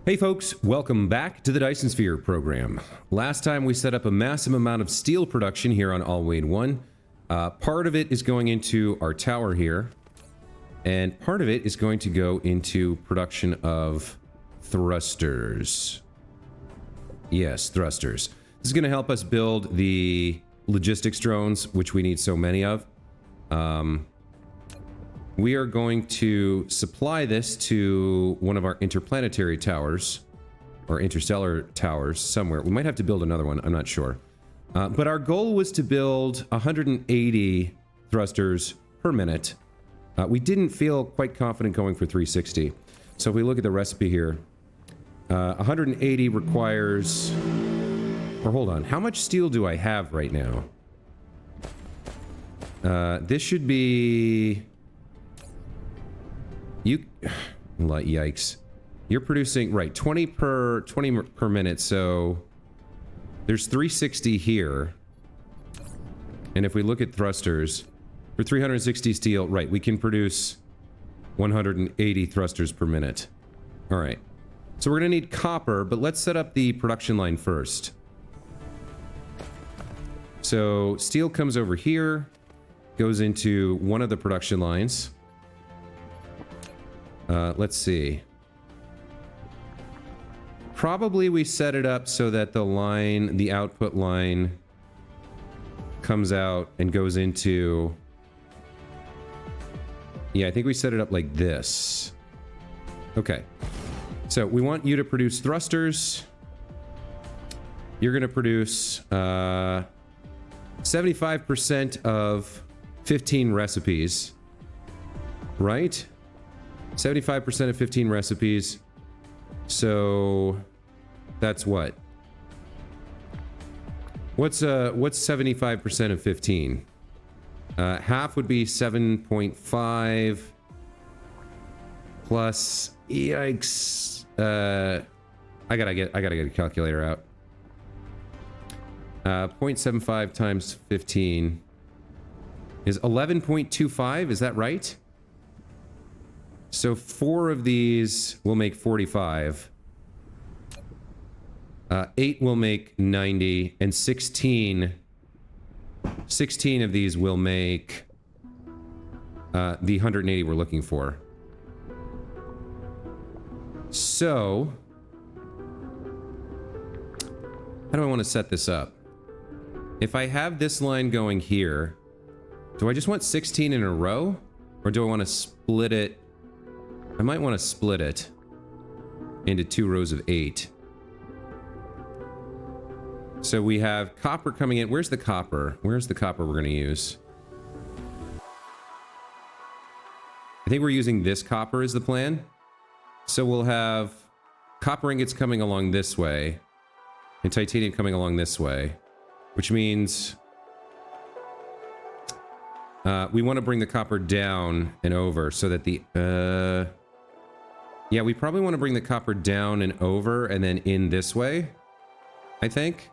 Hey folks, welcome back to the Dyson Sphere program. Last time we set up a massive amount of steel production here on Allwade 1. Part of it is going into our tower here, and part of it is going to go into production of thrusters. Yes, thrusters. This is going to help us build the logistics drones, which we need so many of. We are going to supply this to one of our interplanetary towers, or interstellar towers somewhere. We might have to build another one, I'm not sure. But our goal was to build 180 thrusters per minute. We didn't feel quite confident going for 360. So if we look at the recipe here, 180 requires... Or hold on, how much steel do I have right now? This should be... Yikes. You're producing, right, 20 per minute, so there's 360 here. And if we look at thrusters, for 360 steel, right, we can produce 180 thrusters per minute. All right. So we're going to need copper, but let's set up the production line first. So steel comes over here, goes into one of the production lines. Let's see. Probably we set it up so that the line, the output line, comes out and goes into... Yeah, I think we set it up like this. Okay. So we want you to produce thrusters. You're going to produce 75% of 15 recipes. Right? 75% of 15 recipes. So that's what? What's 75% of 15? Half would be 7.5 plus, yikes. I gotta get a calculator out. 0.75 times 15 is 11.25, is that right? So 4 of these will make 45. 8 will make 90, and 16 of these will make the 180 we're looking for. So, how do I want to set this up? If I have this line going here, do I just want 16 in a row? Or do I want to split it? I might want to split it into 2 rows of 8. So we have copper coming in. Where's the copper? Where's the copper we're going to use? I think we're using this copper as the plan. So we'll have copper ingots coming along this way and titanium coming along this way, which means we want to bring the copper down and over so that the... yeah, we probably want to bring the copper down and over and then in this way, I think.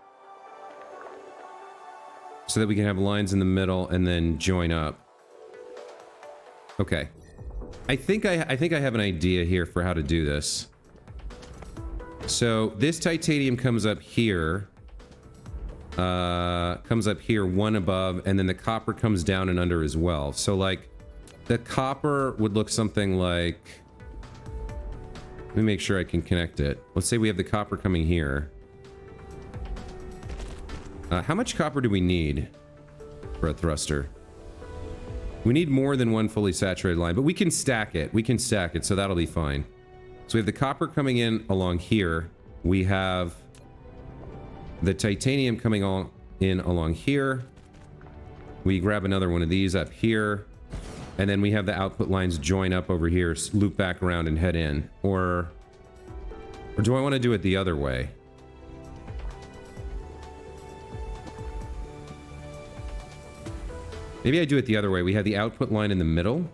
So that we can have lines in the middle and then join up. Okay. I think I have an idea here for how to do this. So this titanium comes up here. One above, and then the copper comes down and under as well. So like the copper would look something like... Let me make sure I can connect it. Let's say we have the copper coming here. How much copper do we need for a thruster? We need more than one fully saturated line, but we can stack it. We can stack it, so that'll be fine. So we have the copper coming in along here. We have the titanium coming in along here. We grab another one of these up here. And then we have the output lines join up over here, loop back around and head in. Or do I want to do it the other way? Maybe I do it the other way. We have the output line in the middle.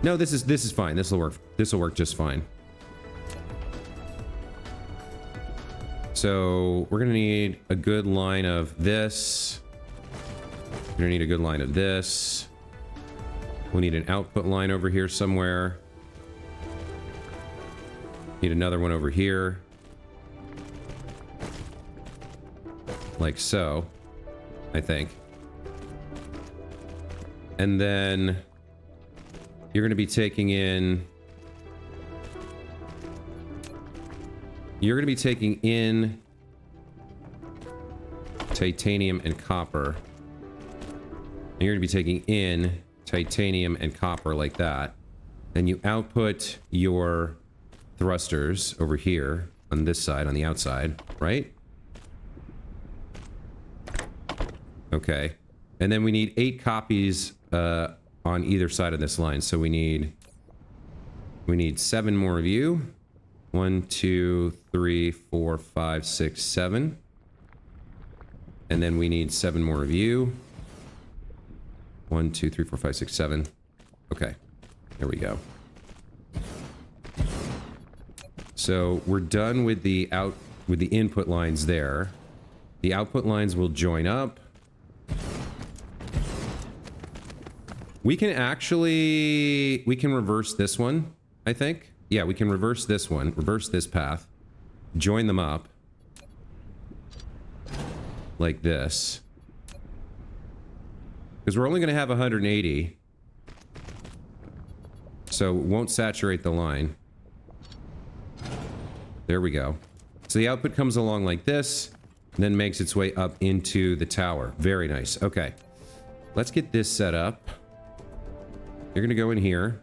No, this is fine. This will work. This will work just fine. So we're gonna need a good line of this. We're gonna need a good line of this. We'll need an output line over here somewhere. Need another one over here. Like so, I think. And then you're gonna be taking in... You're going to be taking in titanium and copper. And you're going to be taking in titanium and copper like that. Then you output your thrusters over here on this side, on the outside, right? Okay. And then we need 8 copies on either side of this line. So we need 7 more of you. 1, 2, 3, 4, 5, 6, 7. And then we need 7 more of you. 1, 2, 3, 4, 5, 6, 7. Okay. There we go. So we're done with the input lines there. The output lines will join up. We can reverse this one, I think. Yeah, we can reverse this one, reverse this path, join them up like this. Because we're only going to have 180. So it won't saturate the line. There we go. So the output comes along like this, and then makes its way up into the tower. Very nice. Okay. Let's get this set up. You're going to go in here.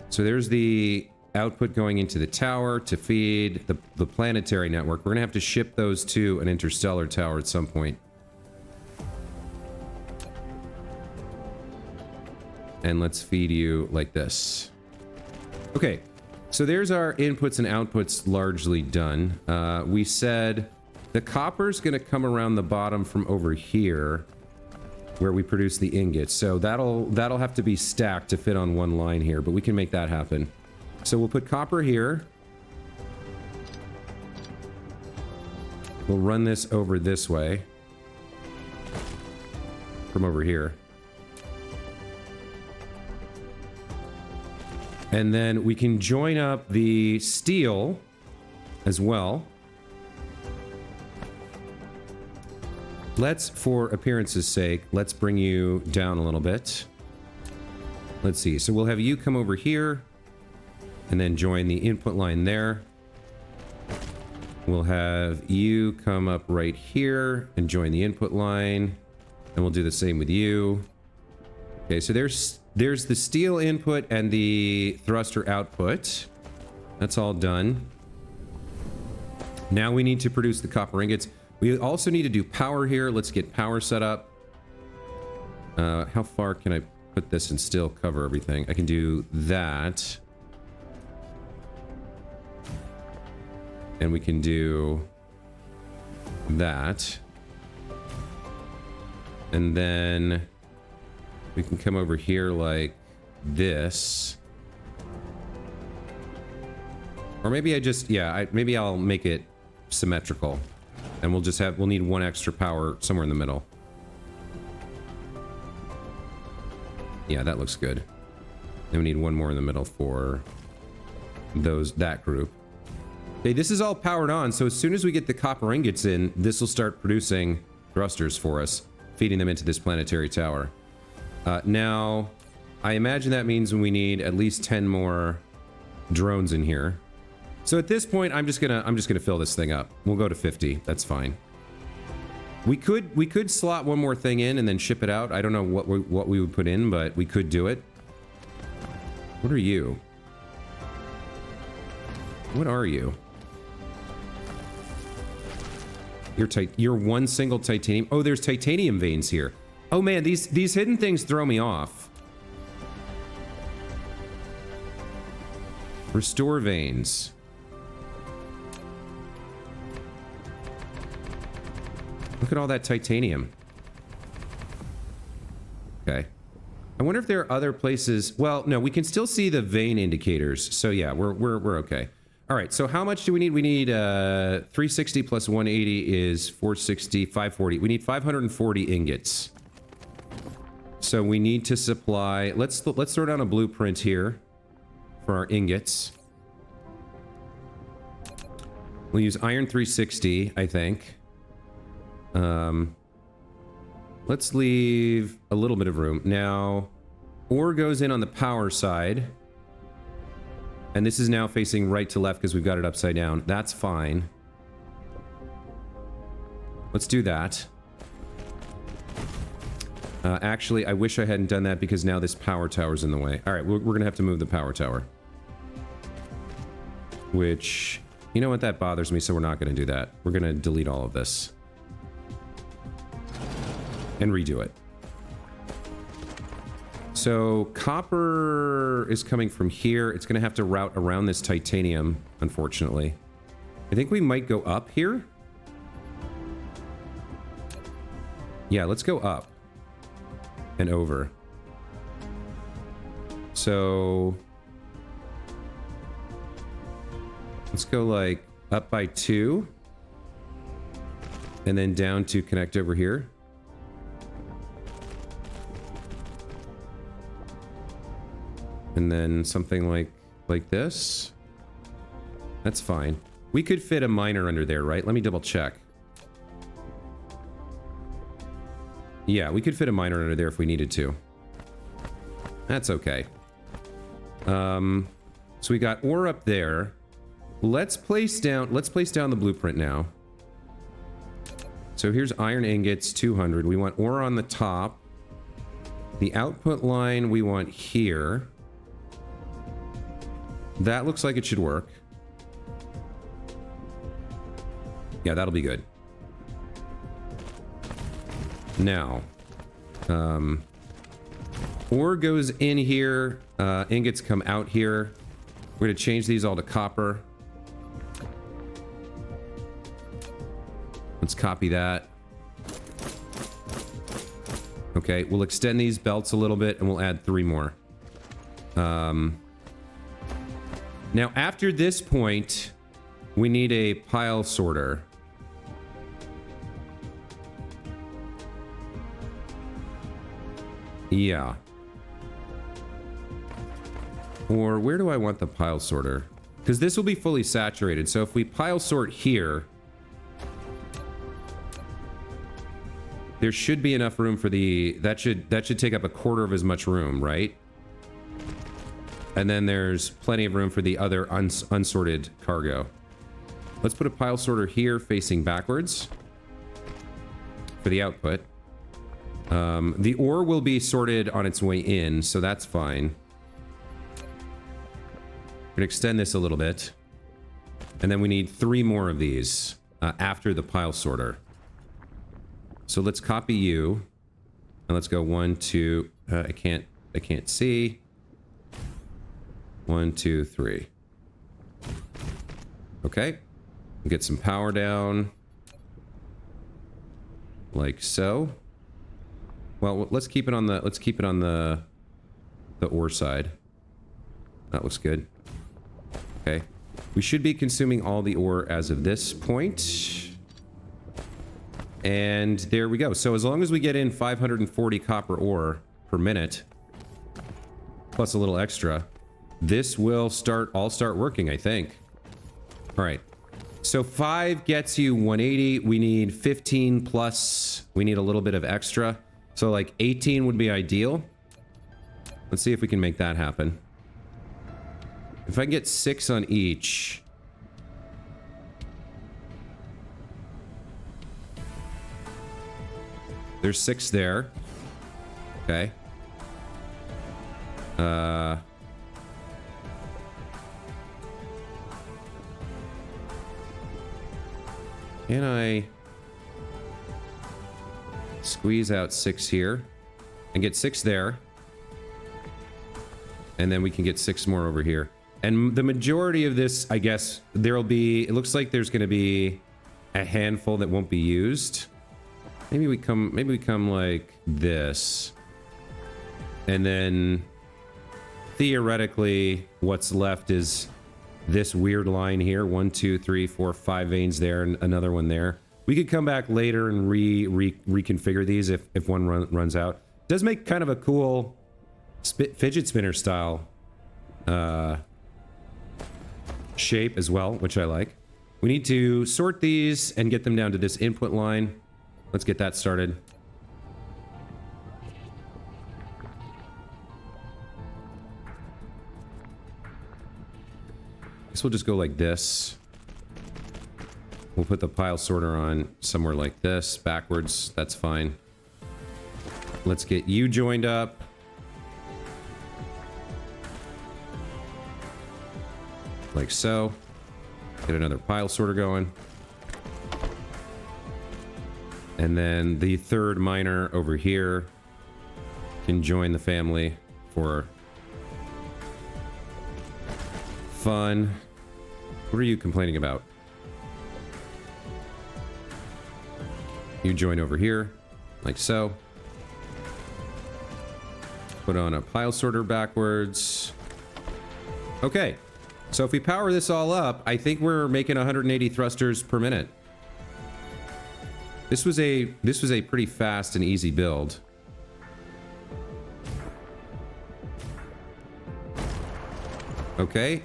So there's the output going into the tower to feed the planetary network. We're going to have to ship those to an interstellar tower at some point. And let's feed you like this. Okay, so there's our inputs and outputs largely done. We said the copper's going to come around the bottom from over here where we produce the ingots. So that'll have to be stacked to fit on one line here, but we can make that happen. So we'll put copper here. We'll run this over this way. From over here. And then we can join up the steel as well. Let's, for appearance's sake, let's bring you down a little bit. Let's see. So we'll have you come over here and then join the input line there. We'll have you come up right here and join the input line. And we'll do the same with you. Okay, so there's the steel input and the thruster output. That's all done. Now we need to produce the copper ingots. We also need to do power here. Let's get power set up. How far can I put this and still cover everything? I can do that. And we can do that. And then we can come over here like this. Or maybe I just, yeah, maybe I'll make it symmetrical. And we'll need one extra power somewhere in the middle. Yeah, that looks good. Then we need one more in the middle for that group. Okay, this is all powered on, so as soon as we get the copper ingots in, this will start producing thrusters for us, feeding them into this planetary tower. Now, I imagine that means we need at least 10 more drones in here. So at this point, I'm just gonna fill this thing up. We'll go to 50. That's fine. We could slot one more thing in and then ship it out. I don't know what we would put in, but we could do it. What are you? What are you? You're one single titanium. Oh, there's titanium veins here. Oh man, these hidden things throw me off. Restore veins. Look at all that titanium. Okay. I wonder if there are other places. Well, no, we can still see the vein indicators. So yeah, we're okay. All right, so how much do we need? We need 360 plus 180 is 460, 540. We need 540 ingots. So we need to supply... Let's throw down a blueprint here for our ingots. We'll use iron 360, I think. Let's leave a little bit of room. Now, ore goes in on the power side. And this is now facing right to left because we've got it upside down. That's fine. Let's do that. Actually, I wish I hadn't done that because now this power tower's in the way. All right, we're going to have to move the power tower. Which, you know what, that bothers me, so we're not going to do that. We're going to delete all of this. And redo it. So, copper is coming from here. It's going to have to route around this titanium, unfortunately. I think we might go up here. Yeah, let's go up. And over. So... let's go, like, up by 2. And then down to connect over here. And then something like this. That's fine. We could fit a miner under there, right? Let me double check. Yeah, we could fit a miner under there if we needed to. That's okay. So we got ore up there. Let's place down the blueprint now. So here's iron ingots, 200. We want ore on the top. The output line we want here. That looks like it should work. Yeah, that'll be good. Now, ore goes in here, ingots come out here. We're going to change these all to copper. Let's copy that. Okay, we'll extend these belts a little bit and we'll add 3 more. Now, after this point, we need a pile sorter. Yeah. Or where do I want the pile sorter? Because this will be fully saturated. So if we pile sort here, there should be enough room for the... That should take up a quarter of as much room, right? And then there's plenty of room for the other unsorted cargo. Let's put a pile sorter here facing backwards for the output. The ore will be sorted on its way in, so that's fine. We're gonna extend this a little bit. And then we need 3 more of these after the pile sorter. So let's copy you. And let's go 1, 2, I can't see. 1, 2, 3. Okay. Get some power down. Like so. Well, let's keep it on the ore side. That looks good. Okay. We should be consuming all the ore as of this point. And there we go. So as long as we get in 540 copper ore per minute, plus a little extra, this will all start working, I think. All right. So 5 gets you 180. We need 15 plus. We need a little bit of extra. So like 18 would be ideal. Let's see if we can make that happen. If I can get 6 on each. There's 6 there. Okay. Can I squeeze out 6 here and get 6 there? And then we can get 6 more over here. And the majority of this, I guess, there'll be... It looks like there's going to be a handful that won't be used. Maybe we come like this. And then theoretically, what's left is this weird line here. 1, 2, 3, 4, 5 veins there, and another one there. We could come back later and reconfigure these if one runs out. It does make kind of a cool fidget spinner style shape as well, which I like. We need to sort these and get them down to this input line. Let's get that started. Guess we'll just go like this. We'll put the pile sorter on somewhere like this, backwards. That's fine. Let's get you joined up. Like so. Get another pile sorter going. And then the third miner over here can join the family for fun. What are you complaining about? You join over here, like so. Put on a pile sorter backwards. Okay, so if we power this all up, I think we're making 180 thrusters per minute. This was a pretty fast and easy build. Okay.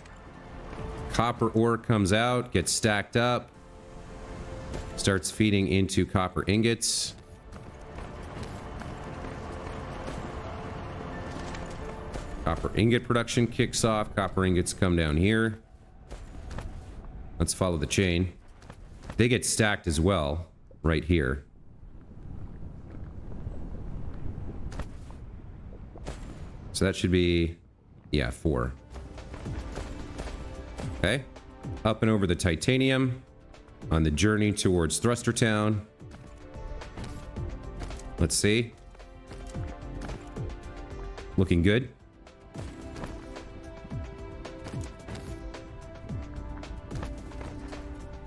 Copper ore comes out, gets stacked up, starts feeding into copper ingots. Copper ingot production kicks off. Copper ingots come down here. Let's follow the chain. They get stacked as well, right here. So that should be, yeah, 4. Okay, up and over the titanium on the journey towards Thruster Town. Let's see. Looking good.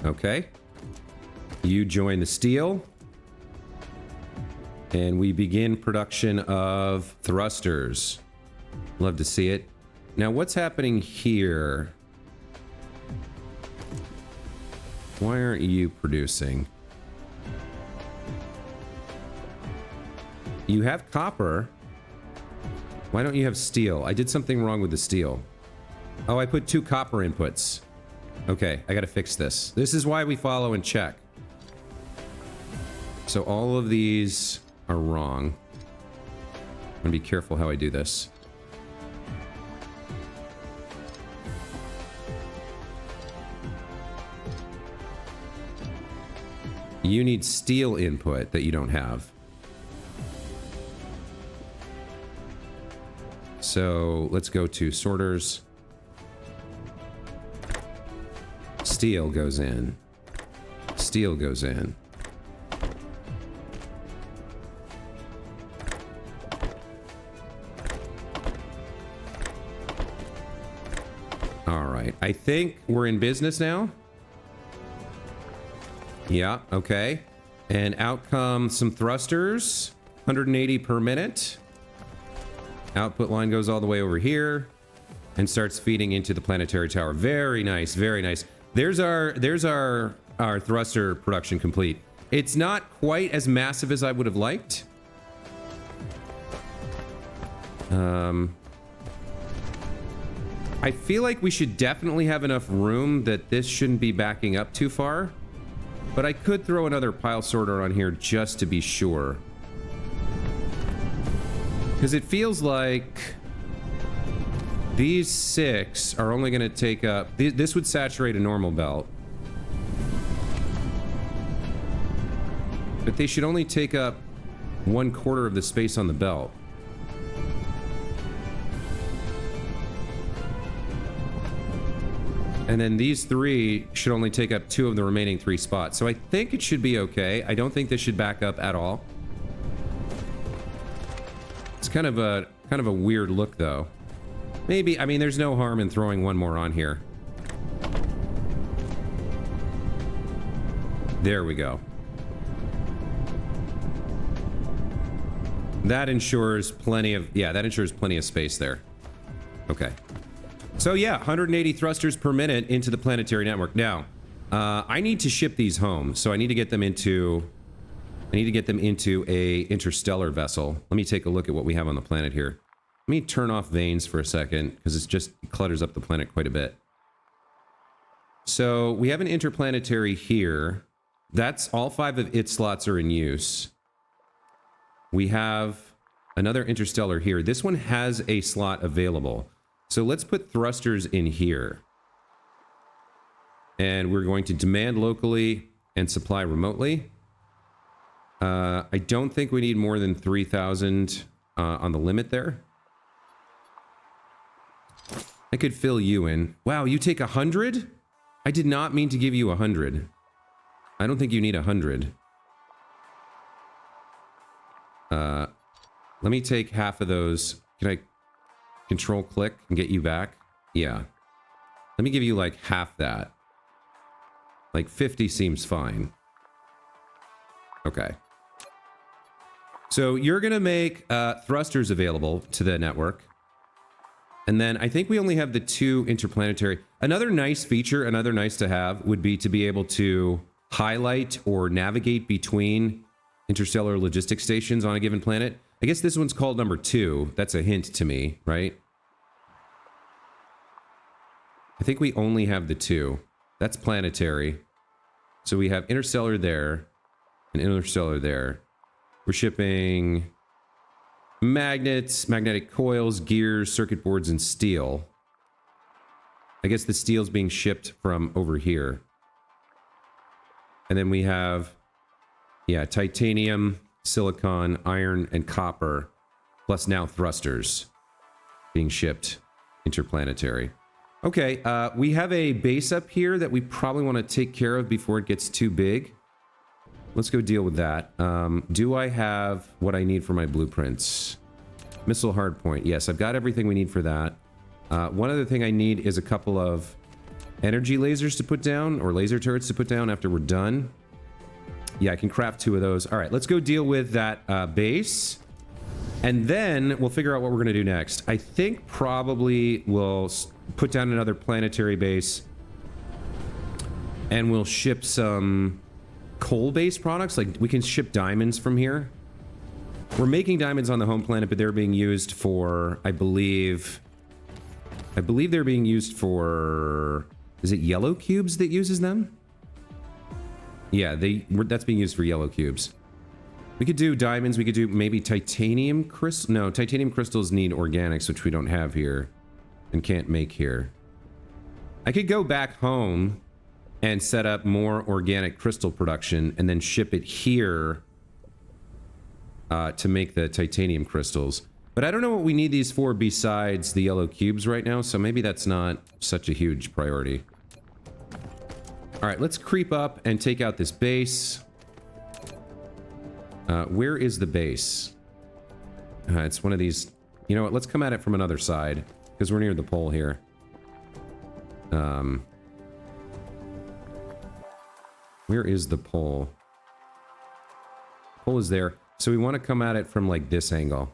Okay. You join the steel. And we begin production of thrusters. Love to see it. Now, what's happening here? Why aren't you producing? You have copper. Why don't you have steel? I did something wrong with the steel. Oh, I put 2 copper inputs. Okay, I gotta fix this. This is why we follow and check. So all of these are wrong. I'm gonna be careful how I do this. You need steel input that you don't have. So let's go to sorters. Steel goes in. Steel goes in. All right. I think we're in business now. Yeah, okay. And out come some thrusters. 180 per minute. Output line goes all the way over here and starts feeding into the planetary tower. Very nice, very nice. There's our thruster production complete. It's not quite as massive as I would have liked. I feel like we should definitely have enough room that this shouldn't be backing up too far. But I could throw another pile sorter on here just to be sure. Because it feels like these 6 are only going to take up... This would saturate a normal belt. But they should only take up 1/4 of the space on the belt. And then these 3 should only take up 2 of the remaining 3 spots. So I think it should be okay. I don't think this should back up at all. It's kind of a weird look, though. Maybe, I mean, there's no harm in throwing one more on here. There we go. That ensures plenty of, yeah, that ensures plenty of space there. Okay. So yeah, 180 thrusters per minute into the planetary network. Now, I need to ship these home, so I need to get them into a interstellar vessel. Let me take a look at what we have on the planet here. Let me turn off veins for a second, because it clutters up the planet quite a bit. So we have an interplanetary here. That's all 5 of its slots are in use. We have another interstellar here. This one has a slot available. So let's put thrusters in here. And we're going to demand locally and supply remotely. I don't think we need more than 3,000 on the limit there. I could fill you in. Wow, you take 100? I did not mean to give you 100. I don't think you need 100. Let me take half of those. Can I control click and get you back? Yeah. Let me give you like half that. Like 50 seems fine. Okay. So you're going to make thrusters available to the network. And then I think we only have the 2 interplanetary. Another nice feature, another nice to have, would be to be able to highlight or navigate between interstellar logistics stations on a given planet. I guess this one's called number 2. That's a hint to me, right? I think we only have the 2. That's planetary. So we have interstellar there and interstellar there. We're shipping magnets, magnetic coils, gears, circuit boards, and steel. I guess the steel's being shipped from over here. And then we have, yeah, titanium, silicon, iron, and copper, plus now thrusters being shipped interplanetary. Okay, we have a base up here that we probably want to take care of before it gets too big. Let's go deal with that. Do I have what I need for my blueprints? Missile hardpoint. Yes, I've got everything we need for that. One other thing I need is a couple of energy lasers to put down, or laser turrets to put down after we're done. Yeah, I can craft 2 of those. All right, let's go deal with that base. And then we'll figure out what we're going to do next. I think probably we'll put down another planetary base. And we'll ship some coal-based products. Like, we can ship diamonds from here. We're making diamonds on the home planet, but they're being used for, I believe they're being used for... Is it yellow cubes that uses them? Yeah, that's being used for yellow cubes. We could do diamonds. We could do maybe titanium crystal. No, titanium crystals need organics, which we don't have here and can't make here. I could go back home and set up more organic crystal production and then ship it here to make the titanium crystals. But I don't know what we need these for besides the yellow cubes right now, so maybe that's not such a huge priority. All right, let's creep up and take out this base. Where is the base? It's one of these... You know what? Let's come at it from another side, because we're near the pole here. Where is the pole? Pole is there. So we want to come at it from, like, this angle.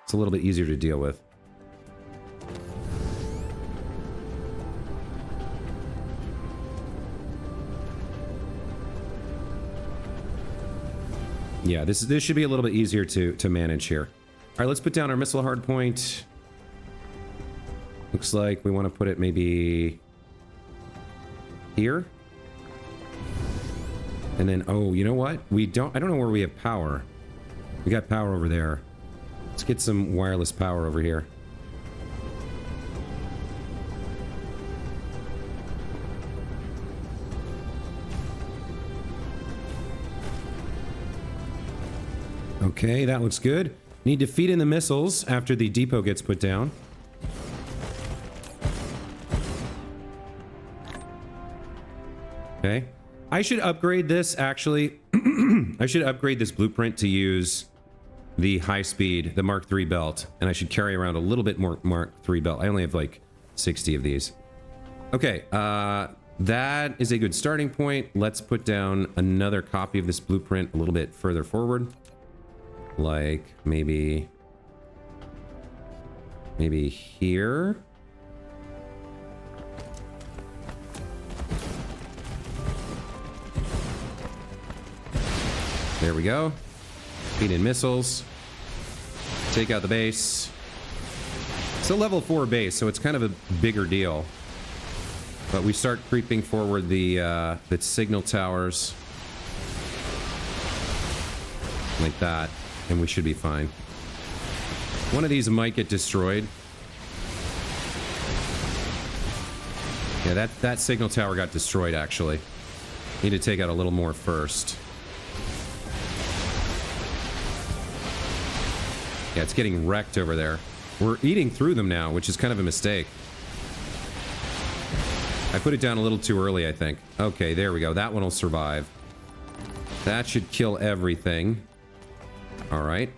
It's a little bit easier to deal with. Yeah, this should be a little bit easier to manage here. All right, let's put down our missile hardpoint. Looks like we want to put it maybe here. And then, oh, you know what? I don't know where we have power. We got power over there. Let's get some wireless power over here. Okay, that looks good. Need to feed in the missiles after the depot gets put down. Okay. I should upgrade this, actually. I should upgrade this blueprint to use the high speed, the Mark III belt. And I should carry around a little bit more Mark III belt. I only have like 60 of these. Okay, that is a good starting point. Let's put down another copy of this blueprint a little bit further forward. Like maybe here. There we go. Feed in missiles. Take out the base. It's a level 4 base, so it's kind of a bigger deal. But we start creeping forward the signal towers. Like that. And we should be fine. One of these might get destroyed. Yeah, that signal tower got destroyed, actually. Need to take out a little more first. Yeah, it's getting wrecked over there. We're eating through them now, which is kind of a mistake. I put it down a little too early, I think. Okay, there we go. That one will survive. That should kill everything. All right.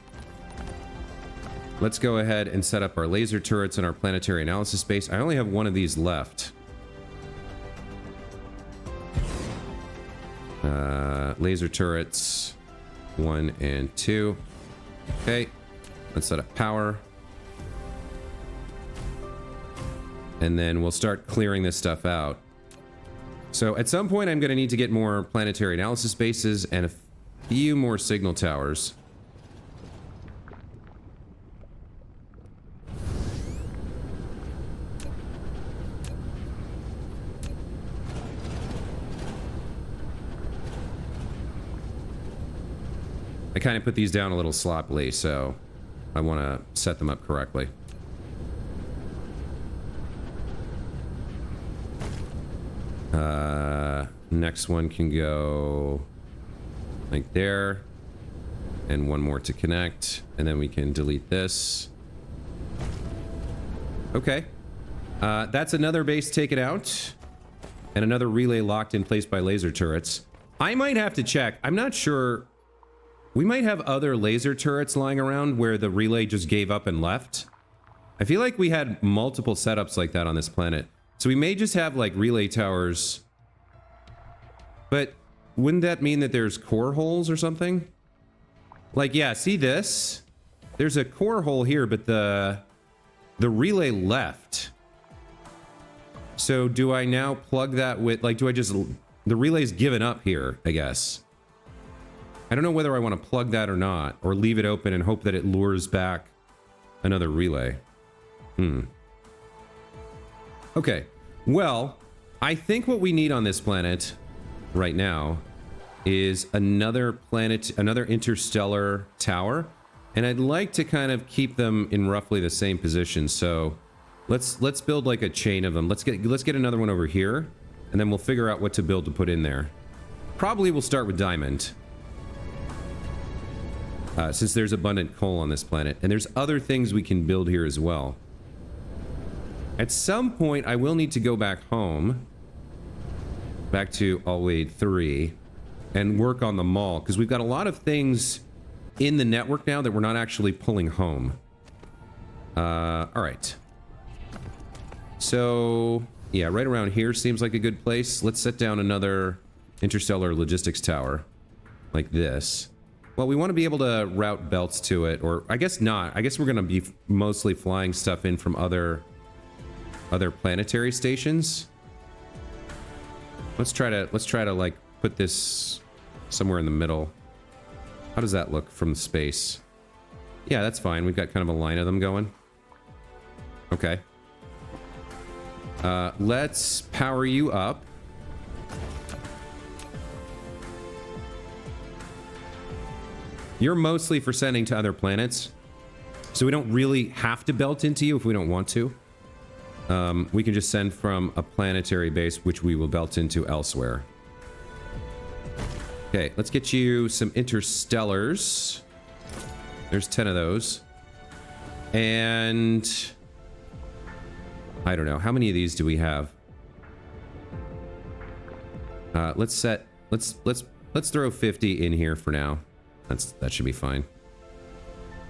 Let's go ahead and set up our laser turrets in our planetary analysis base. I only have one of these left. Laser turrets 1 and 2. Okay. Let's set up power. And then we'll start clearing this stuff out. So at some point, I'm going to need to get more planetary analysis bases and a few more signal towers. I kind of put these down a little sloppily, so I want to set them up correctly. Next one can go like there, and one more to connect, and then we can delete this. Okay. That's another base taken out, and another relay locked in place by laser turrets. I might have to check. I'm not sure. We might have other laser turrets lying around where the relay just gave up and left. I feel like we had multiple setups like that on this planet. So we may just have like relay towers. But wouldn't that mean that there's core holes or something? Like, yeah, see this? There's a core hole here, but the relay left. So do I now plug that with, like, do I just, the relay's given up here, I guess. I don't know whether I want to plug that or not, or leave it open and hope that it lures back another relay. Okay, well, I think what we need on this planet right now is another planet, another interstellar tower, and I'd like to kind of keep them in roughly the same position. So let's build like a chain of them. Let's get another one over here, and then we'll figure out what to build to put in there. Probably we'll start with diamond. Since there's abundant coal on this planet. And there's other things we can build here as well. At some point, I will need to go back home. Back to Alwade 3. And work on the mall. Because we've got a lot of things in the network now that we're not actually pulling home. Alright. So, yeah, right around here seems like a good place. Let's set down another interstellar logistics tower. Like this. Well, we want to be able to route belts to it, or I guess not. I guess we're going to be mostly flying stuff in from other planetary stations. Let's try to like put this somewhere in the middle. How does that look from space? Yeah, that's fine. We've got kind of a line of them going. Okay. Let's power you up. You're mostly for sending to other planets, so we don't really have to belt into you if we don't want to. We can just send from a planetary base, which we will belt into elsewhere. Okay, let's get you some interstellars. There's 10 of those. And I don't know, how many of these do we have? Let's throw 50 in here for now. That should be fine.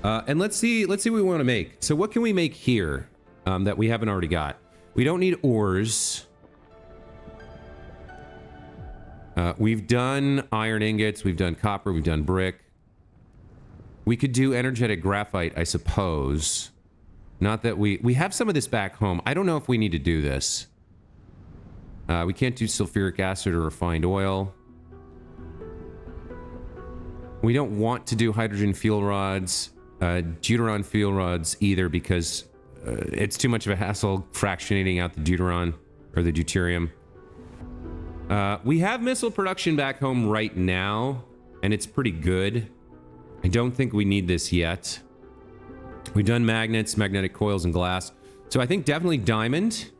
And let's see what we want to make. So what can we make here that we haven't already got? We don't need ores. We've done iron ingots, we've done copper, we've done brick. We could do energetic graphite, I suppose. Not that we have some of this back home. I don't know if we need to do this. We can't do sulfuric acid or refined oil. We don't want to do hydrogen fuel rods, deuteron fuel rods either, because it's too much of a hassle fractionating out the deuteron or the deuterium. We have missile production back home right now, and it's pretty good. I don't think we need this yet. We've done magnets, magnetic coils, and glass. So I think definitely diamond,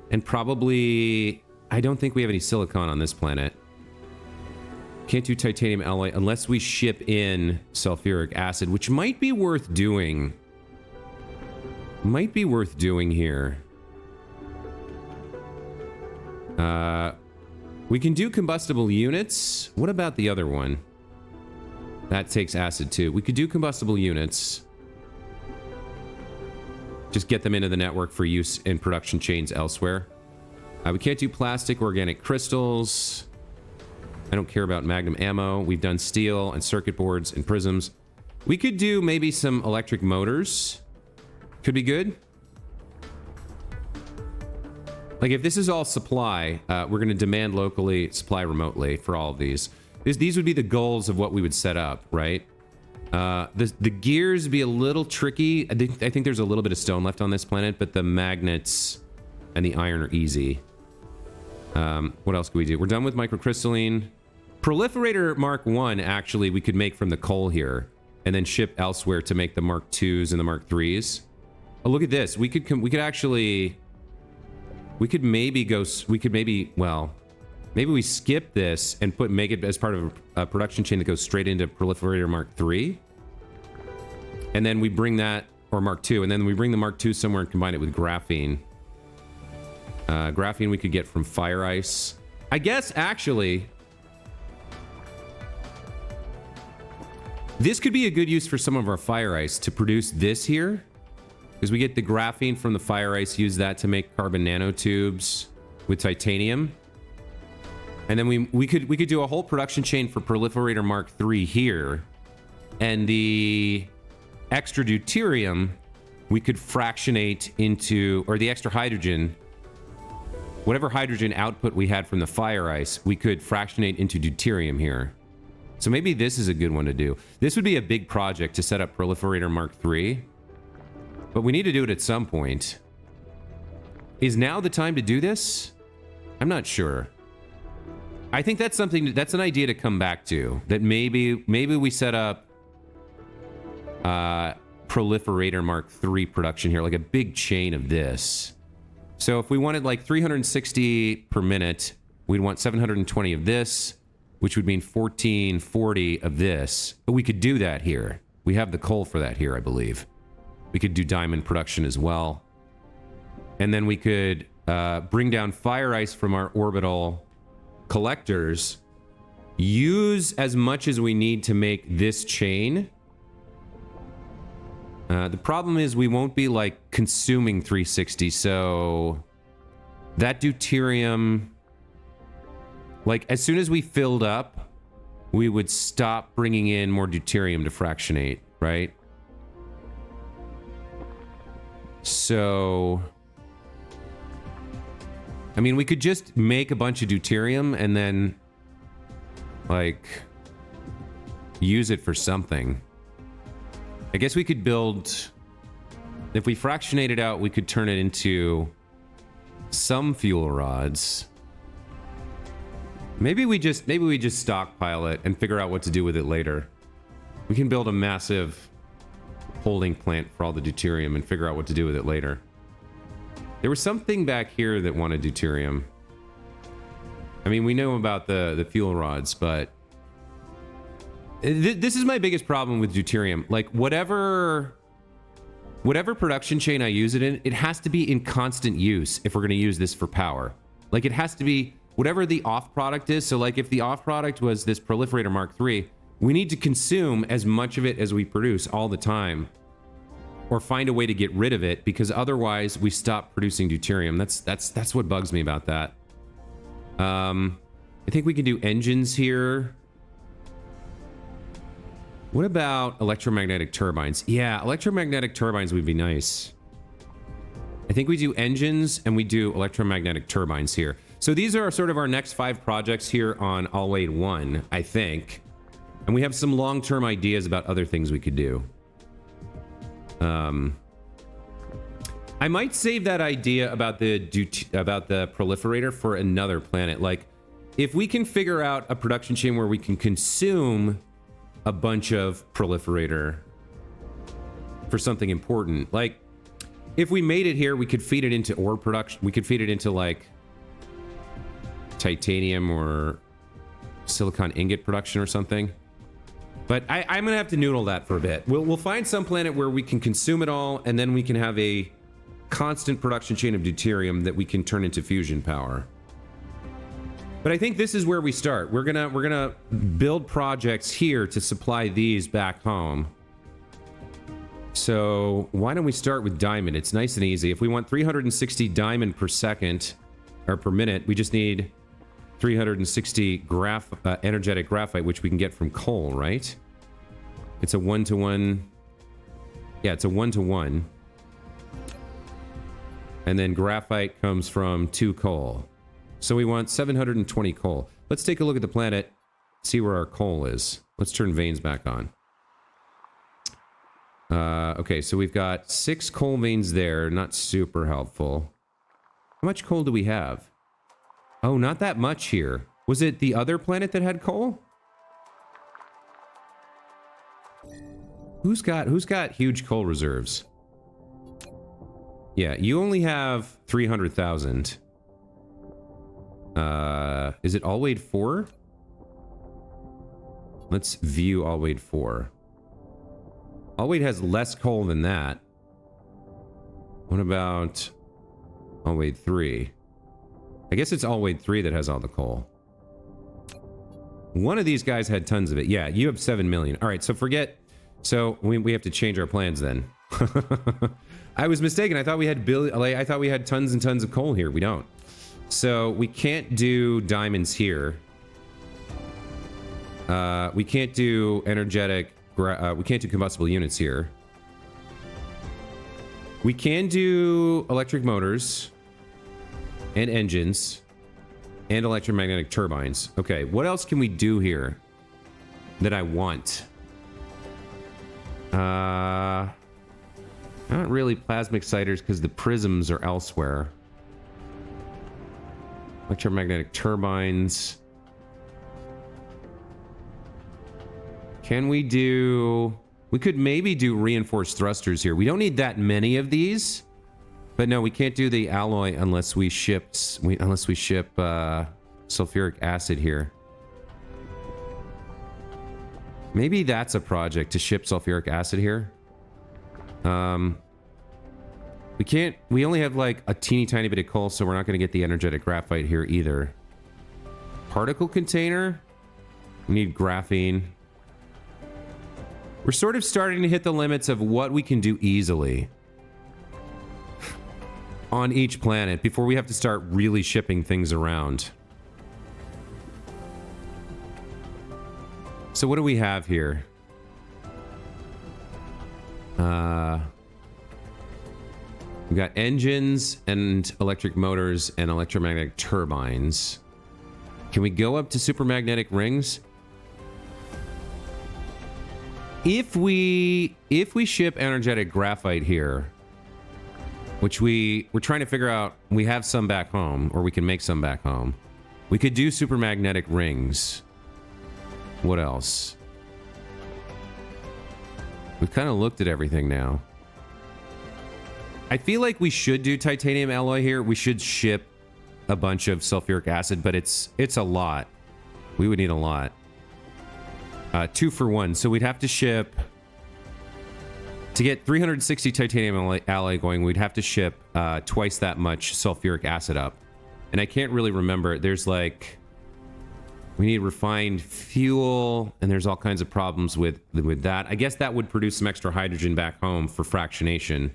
and probably... I don't think we have any silicon on this planet. Can't do titanium alloy unless we ship in sulfuric acid, which might be worth doing. Might be worth doing here. We can do combustible units. What about the other one? That takes acid too. We could do combustible units. Just get them into the network for use in production chains elsewhere. We can't do plastic organic crystals. I don't care about magnum ammo. We've done steel and circuit boards and prisms. We could do maybe some electric motors. Could be good. Like if this is all supply, we're going to demand locally, supply remotely for all of these. These would be the goals of what we would set up, right? The gears would be a little tricky. I think there's a little bit of stone left on this planet, but the magnets and the iron are easy. What else can we do? We're done with microcrystalline. Proliferator Mark 1, actually, we could make from the coal here and then ship elsewhere to make the Mark 2s and the Mark 3s. Oh, look at this. We could maybe, well, maybe we skip this and make it as part of a production chain that goes straight into Proliferator Mark 3. And then we bring that, or Mark 2, and then we bring the Mark 2 somewhere and combine it with graphene. Graphene we could get from fire ice. I guess, actually, this could be a good use for some of our fire ice to produce this here. Because we get the graphene from the fire ice, use that to make carbon nanotubes with titanium. And then we could do a whole production chain for Proliferator Mark 3 here. And the extra deuterium we could fractionate into, or the extra hydrogen, whatever hydrogen output we had from the fire ice, we could fractionate into deuterium here. So maybe this is a good one to do. This would be a big project to set up Proliferator Mark 3. But we need to do it at some point. Is now the time to do this? I'm not sure. I think that's something, that's an idea to come back to. That maybe we set up Proliferator Mark 3 production here, like a big chain of this. So if we wanted like 360 per minute, we'd want 720 of this, which would mean 1440 of this. But we could do that here. We have the coal for that here, I believe. We could do diamond production as well. And then we could bring down fire ice from our orbital collectors, use as much as we need to make this chain. The problem is we won't be like consuming 360, so that deuterium, like as soon as we filled up, we would stop bringing in more deuterium to fractionate, right? So, I mean, we could just make a bunch of deuterium and then like use it for something. I guess we could build, if we fractionate it out, we could turn it into some fuel rods. Maybe we just stockpile it and figure out what to do with it later. We can build a massive holding plant for all the deuterium and figure out what to do with it later. There was something back here that wanted deuterium. I mean, we know about the fuel rods, but this is my biggest problem with deuterium. Like, whatever production chain I use it in, it has to be in constant use if we're going to use this for power. Like, it has to be whatever the off product is. So, like, if the off product was this Proliferator Mark 3, we need to consume as much of it as we produce all the time, or find a way to get rid of it, because otherwise we stop producing deuterium. That's what bugs me about that. I think we can do engines here. What about electromagnetic turbines? Yeah, electromagnetic turbines would be nice. I think we do engines and we do electromagnetic turbines here. So these are sort of our next 5 projects here on Alwade 1, I think. And we have some long-term ideas about other things we could do. I might save that idea about the proliferator for another planet. Like, if we can figure out a production chain where we can consume a bunch of proliferator for something important, like if we made it here, we could feed it into ore production. We could feed it into like titanium or silicon ingot production or something. But I'm gonna have to noodle that for a bit. We'll find some planet where we can consume it all, and then we can have a constant production chain of deuterium that we can turn into fusion power. But I think this is where we start. We're gonna build projects here to supply these back home. So why don't we start with diamond? It's nice and easy. If we want 360 diamond per second or per minute, we just need 360 energetic graphite, which we can get from coal, right? It's a 1-to-1. Yeah, it's a 1-to-1. And then graphite comes from 2 coal. So we want 720 coal. Let's take a look at the planet, see where our coal is. Let's turn veins back on. Okay, so we've got 6 coal veins there. Not super helpful. How much coal do we have? Oh, not that much here. Was it the other planet that had coal? Who's got huge coal reserves? Yeah, you only have 300,000. Is it Alwade 4? Let's view Alwade 4. Alwade has less coal than that. What about Alwade 3? I guess it's Alwade 3 that has all the coal. One of these guys had tons of it. Yeah, you have 7 million. All right, so forget. So we have to change our plans then. I was mistaken. I thought we had I thought we had tons and tons of coal here. We don't. So we can't do diamonds here. We can't do energetic. We can't do combustible units here. We can do electric motors and engines and electromagnetic turbines. Okay, what else can we do here that I want? Not really plasma exciters because the prisms are elsewhere. Electromagnetic turbines. Can we do... We could maybe do reinforced thrusters here. We don't need that many of these. But no, we can't do the alloy unless we ship sulfuric acid here. Maybe that's a project to ship sulfuric acid here. We only have like a teeny tiny bit of coal, so we're not going to get the energetic graphite here either. Particle container. We need graphene. We're sort of starting to hit the limits of what we can do easily on each planet before we have to start really shipping things around. So what do we have here? We've got engines and electric motors and electromagnetic turbines. Can we go up to supermagnetic rings? If we ship energetic graphite here, which we're trying to figure out, we have some back home, or we can make some back home. We could do supermagnetic rings. What else? We've kind of looked at everything now. I feel like we should do titanium alloy here. We should ship a bunch of sulfuric acid, but it's a lot. We would need a lot. 2 for 1. So we'd have to ship... To get 360 titanium alloy going, we'd have to ship twice that much sulfuric acid up. And I can't really remember. There's like... We need refined fuel, and there's all kinds of problems with that. I guess that would produce some extra hydrogen back home for fractionation.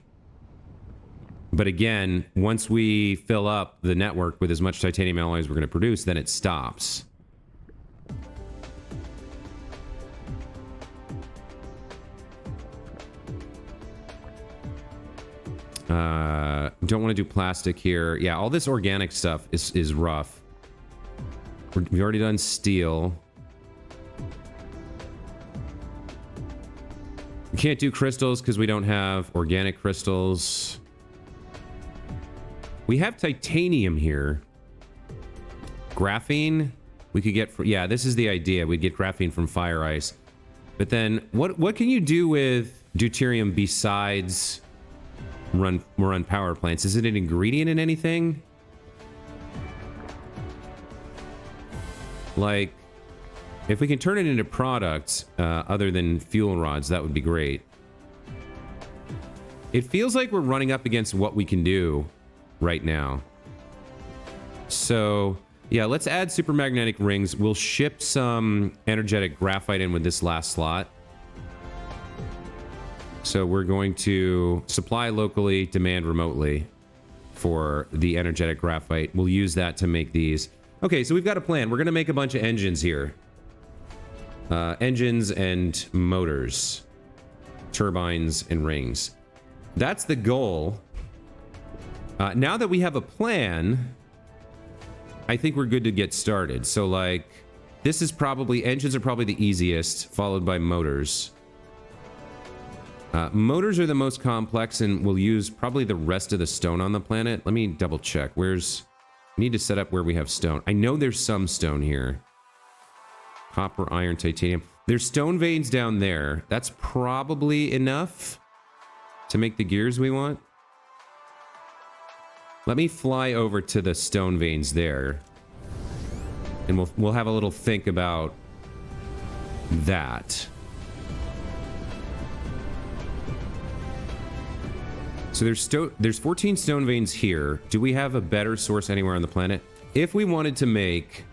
But again, once we fill up the network with as much titanium alloy as we're going to produce, then it stops. Don't want to do plastic here. Yeah, all this organic stuff is rough. We've already done steel. We can't do crystals because we don't have organic crystals. We have titanium here. Graphene, we could get... Yeah, this is the idea. We'd get graphene from fire ice. But then, what can you do with deuterium besides run power plants? Is it an ingredient in anything? Like, if we can turn it into products other than fuel rods, that would be great. It feels like we're running up against what we can do right now. So, yeah, let's add supermagnetic rings. We'll ship some energetic graphite in with this last slot. So we're going to supply locally, demand remotely for the energetic graphite. We'll use that to make these. Okay, so we've got a plan. We're going to make a bunch of engines here. Engines and motors. Turbines and rings. That's the goal. Now that we have a plan, I think we're good to get started. So, like, this is probably... Engines are probably the easiest, followed by motors. Motors are the most complex, and we'll use probably the rest of the stone on the planet. Let me double check. Where's... We need to set up where we have stone. I know there's some stone here. Copper, iron, titanium. There's stone veins down there. That's probably enough to make the gears we want. Let me fly over to the stone veins there. And we'll have a little think about that. So there's 14 stone veins here. Do we have a better source anywhere on the planet? If we wanted to make...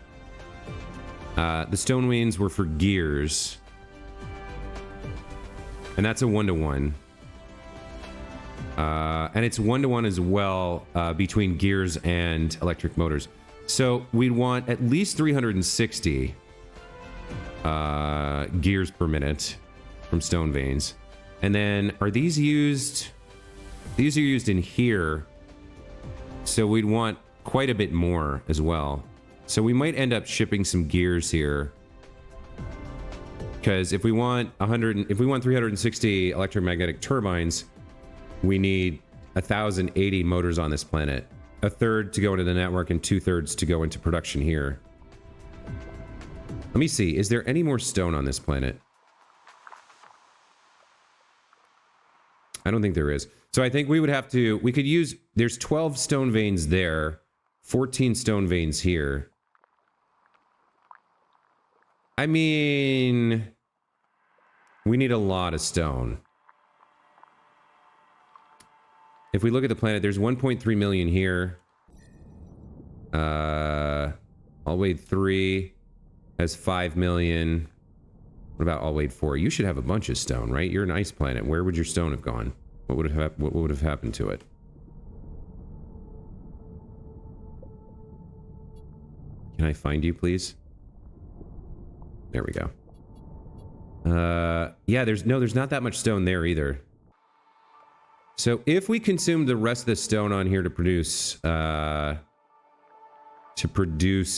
the stone veins were for gears. And that's a 1-to-1. And it's 1-to-1 as well between gears and electric motors. So we'd want at least 360 gears per minute from stone veins. And then are these used... These are used in here. So we'd want quite a bit more as well. So we might end up shipping some gears here. Because if we want 360 electromagnetic turbines, we need 1,080 motors on this planet. A third to go into the network and 2/3 to go into production here. Let me see. Is there any more stone on this planet? I don't think there is. So I think we would have to... We could use... There's 12 stone veins there. 14 stone veins here. I mean... We need a lot of stone. If we look at the planet, there's 1.3 million here. Alwade 3 has 5 million. What about Alwade 4? You should have a bunch of stone, right? You're an ice planet. Where would your stone have gone? What would have happened to it? Can I find you, please? There we go. Yeah, there's not that much stone there either. So if we consume the rest of the stone on here to produce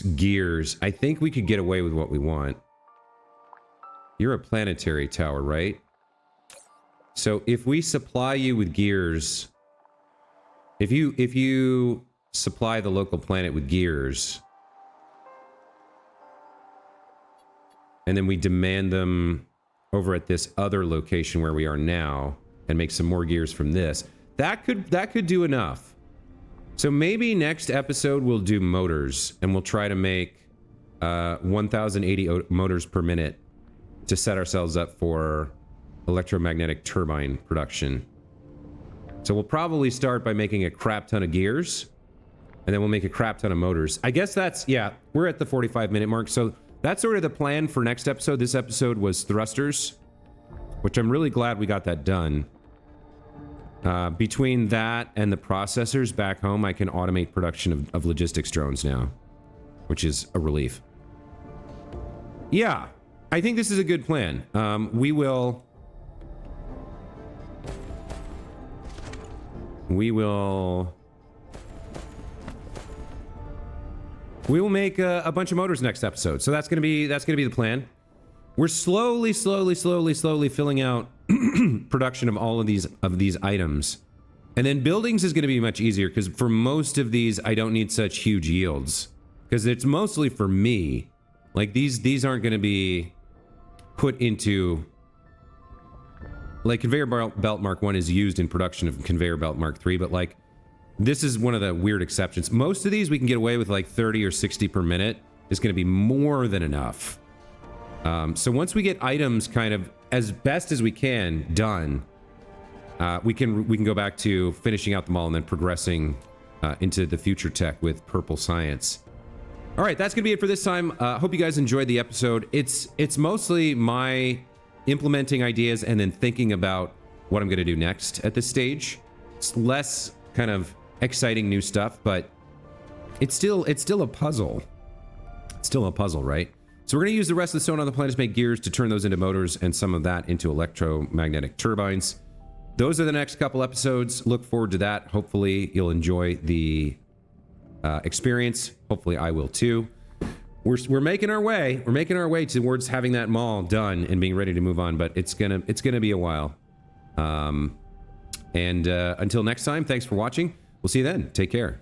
gears, I think we could get away with what we want. You're a planetary tower, right? So if we supply you with gears, if you supply the local planet with gears, and then we demand them over at this other location where we are now, and make some more gears from this, that could do enough. So maybe next episode we'll do motors, and we'll try to make 1,080 motors per minute to set ourselves up for electromagnetic turbine production. So we'll probably start by making a crap ton of gears, and then we'll make a crap ton of motors. I guess that's, yeah, we're at the 45-minute mark, so that's sort of the plan for next episode. This episode was thrusters, which I'm really glad we got that done. Between that and the processors back home, I can automate production of logistics drones now, which is a relief. Yeah, I think this is a good plan. We will make a bunch of motors next episode. So that's gonna be the plan. We're slowly filling out production of all of these items. And then buildings is going to be much easier because for most of these, I don't need such huge yields because it's mostly for me. Like these aren't going to be put into, like conveyor belt Mark 1 is used in production of conveyor belt Mark 3, but like this is one of the weird exceptions. Most of these we can get away with like 30 or 60 per minute. Is going to be more than enough. So once we get items kind of as best as we can done, we can go back to finishing out the mall and then progressing into the future tech with purple science. All right, that's gonna be it for this time. Hope you guys enjoyed the episode. It's mostly my implementing ideas and then thinking about what I'm gonna do next at this stage. It's less kind of exciting new stuff, but it's still a puzzle. It's still a puzzle, right? So we're going to use the rest of the stone on the planet to make gears to turn those into motors and some of that into electromagnetic turbines. Those are the next couple episodes. Look forward to that. Hopefully you'll enjoy the experience. Hopefully I will too. We're making our way. We're making our way towards having that mall done and being ready to move on, but it's gonna be a while. Until next time, thanks for watching. We'll see you then. Take care.